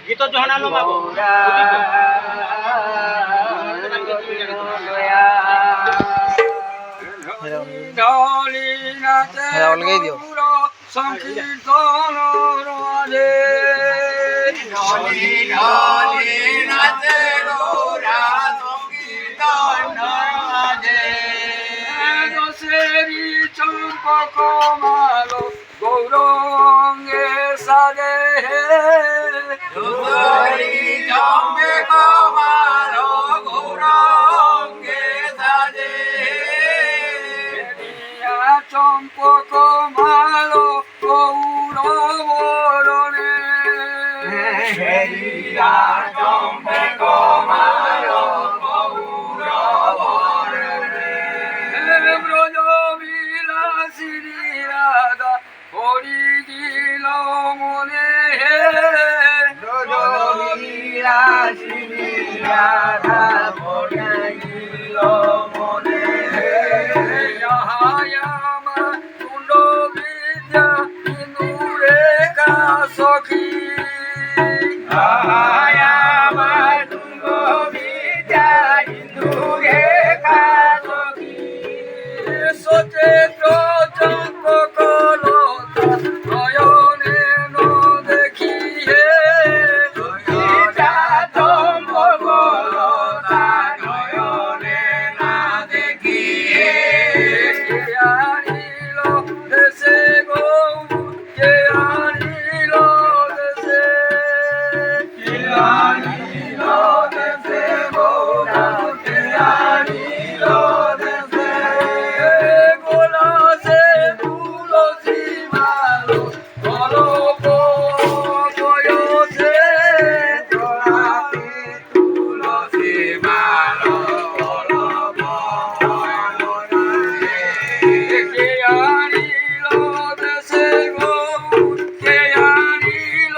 গীত জহনালো বাবু অলগাই দিও সংকীর্তন রাজে নাচে গৌরা সংকীর্তন রাজে দশেরি চম্পক মালো গৌরঙ্গে সাজে দশেরি চম্পক মালো গৌরঙ্গে সাজে চম্পক মালো গৌরবরণে চম্পক মালো গৌরবরণে ব্রজ বিলাসিনী রাধা হরি দিল মনে ব্রজ বিলাসিনী রাধা হরি দিল মনে সখী আমার তুঙ্গ বিদ্যা হিন্দু রেখা সখী সোচে